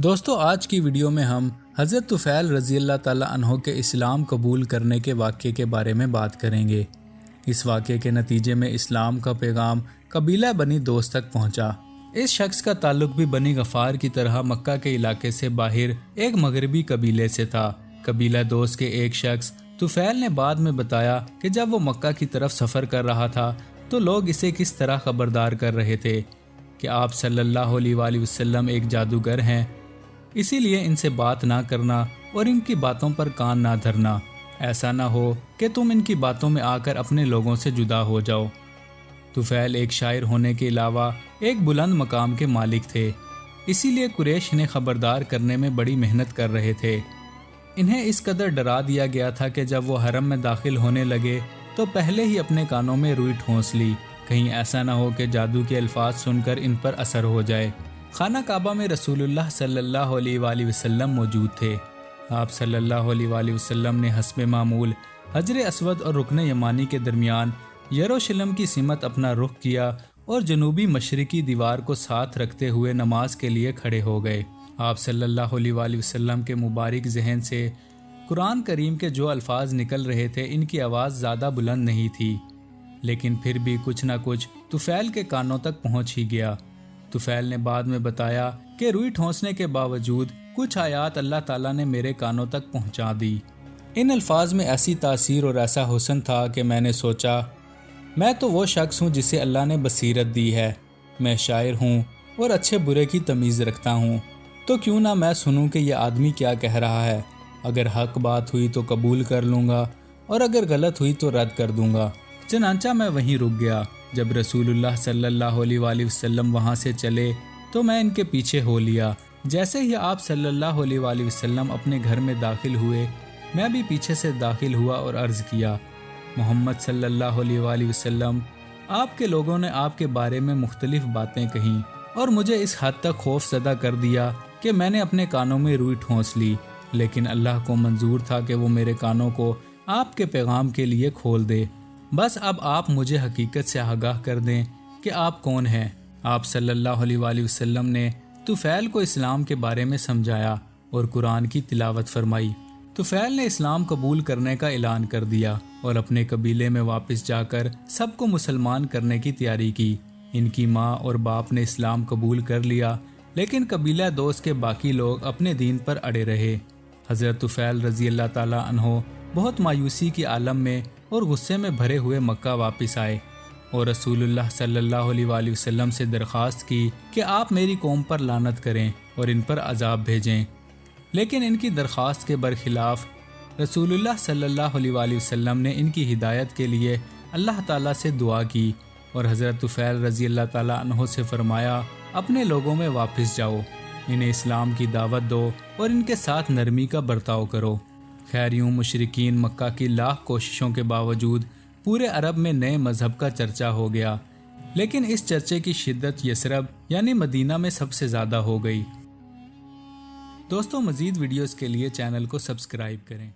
دوستو آج کی ویڈیو میں ہم حضرت طفیل رضی اللہ تعالیٰ عنہ کے اسلام قبول کرنے کے واقعے کے بارے میں بات کریں گے۔ اس واقعے کے نتیجے میں اسلام کا پیغام قبیلہ بنی دوست تک پہنچا۔ اس شخص کا تعلق بھی بنی غفار کی طرح مکہ کے علاقے سے باہر ایک مغربی قبیلے سے تھا۔ قبیلہ دوست کے ایک شخص طفیل نے بعد میں بتایا کہ جب وہ مکہ کی طرف سفر کر رہا تھا تو لوگ اسے کس طرح خبردار کر رہے تھے کہ آپ صلی اللہ علیہ وآلہ وسلم ایک جادوگر ہیں، اسی لیے ان سے بات نہ کرنا اور ان کی باتوں پر کان نہ دھرنا، ایسا نہ ہو کہ تم ان کی باتوں میں آ کر اپنے لوگوں سے جدا ہو جاؤ۔ طفیل ایک شاعر ہونے کے علاوہ ایک بلند مقام کے مالک تھے، اسی لیے قریش انہیں خبردار کرنے میں بڑی محنت کر رہے تھے۔ انہیں اس قدر ڈرا دیا گیا تھا کہ جب وہ حرم میں داخل ہونے لگے تو پہلے ہی اپنے کانوں میں روئی ٹھونس لی، کہیں ایسا نہ ہو کہ جادو کے الفاظ سن کر ان پر اثر ہو جائے۔ خانہ کعبہ میں رسول اللہ صلی اللہ علیہ وآلہ وسلم موجود تھے۔ آپ صلی اللہ علیہ وآلہ وسلم نے حسب معمول حجر اسود اور رکن یمانی کے درمیان یروشلم کی سمت اپنا رخ کیا اور جنوبی مشرقی دیوار کو ساتھ رکھتے ہوئے نماز کے لیے کھڑے ہو گئے۔ آپ صلی اللہ علیہ وآلہ وسلم کے مبارک ذہن سے قرآن کریم کے جو الفاظ نکل رہے تھے ان کی آواز زیادہ بلند نہیں تھی، لیکن پھر بھی کچھ نہ کچھ طفیل کے کانوں تک پہنچ ہی گیا۔ طفیل نے بعد میں بتایا کہ روئی ٹھونسنے کے باوجود کچھ آیات اللہ تعالیٰ نے میرے کانوں تک پہنچا دی۔ ان الفاظ میں ایسی تاثیر اور ایسا حسن تھا کہ میں نے سوچا میں تو وہ شخص ہوں جسے اللہ نے بصیرت دی ہے، میں شاعر ہوں اور اچھے برے کی تمیز رکھتا ہوں، تو کیوں نہ میں سنوں کہ یہ آدمی کیا کہہ رہا ہے، اگر حق بات ہوئی تو قبول کر لوں گا اور اگر غلط ہوئی تو رد کر دوں گا۔ چنانچہ میں وہیں رک گیا۔ جب رسول اللہ صلی اللہ علیہ وآلہ وسلم وہاں سے چلے تو میں ان کے پیچھے ہو لیا۔ جیسے ہی آپ صلی اللہ علیہ وآلہ وسلم اپنے گھر میں داخل ہوئے، میں بھی پیچھے سے داخل ہوا اور عرض کیا، محمد صلی اللہ علیہ وآلہ وسلم، آپ کے لوگوں نے آپ کے بارے میں مختلف باتیں کہیں اور مجھے اس حد تک خوف زدہ کر دیا کہ میں نے اپنے کانوں میں روئی ٹھونس لی، لیکن اللہ کو منظور تھا کہ وہ میرے کانوں کو آپ کے پیغام کے لیے کھول دے۔ بس اب آپ مجھے حقیقت سے آگاہ کر دیں کہ آپ کون ہیں۔ آپ صلی اللہ علیہ وآلہ وسلم نے طفیل کو اسلام کے بارے میں سمجھایا اور قرآن کی تلاوت فرمائی۔ طفیل نے اسلام قبول کرنے کا اعلان کر دیا اور اپنے قبیلے میں واپس جا کر سب کو مسلمان کرنے کی تیاری کی۔ ان کی ماں اور باپ نے اسلام قبول کر لیا، لیکن قبیلہ دوست کے باقی لوگ اپنے دین پر اڑے رہے۔ حضرت طفیل رضی اللہ تعالیٰ عنہ بہت مایوسی کی عالم میں اور غصے میں بھرے ہوئے مکہ واپس آئے اور رسول اللہ صلی اللہ علیہ وآلہ وسلم سے درخواست کی کہ آپ میری قوم پر لعنت کریں اور ان پر عذاب بھیجیں، لیکن ان کی درخواست کے برخلاف رسول اللہ صلی اللہ علیہ وآلہ وسلم نے ان کی ہدایت کے لیے اللہ تعالیٰ سے دعا کی اور حضرت طفیل رضی اللہ تعالیٰ عنہ سے فرمایا، اپنے لوگوں میں واپس جاؤ، انہیں اسلام کی دعوت دو اور ان کے ساتھ نرمی کا برتاؤ کرو۔ خیر یوں مشرکین مکہ کی لاکھ کوششوں کے باوجود پورے عرب میں نئے مذہب کا چرچا ہو گیا، لیکن اس چرچے کی شدت یثرب یعنی مدینہ میں سب سے زیادہ ہو گئی۔ دوستو مزید ویڈیوز کے لیے چینل کو سبسکرائب کریں۔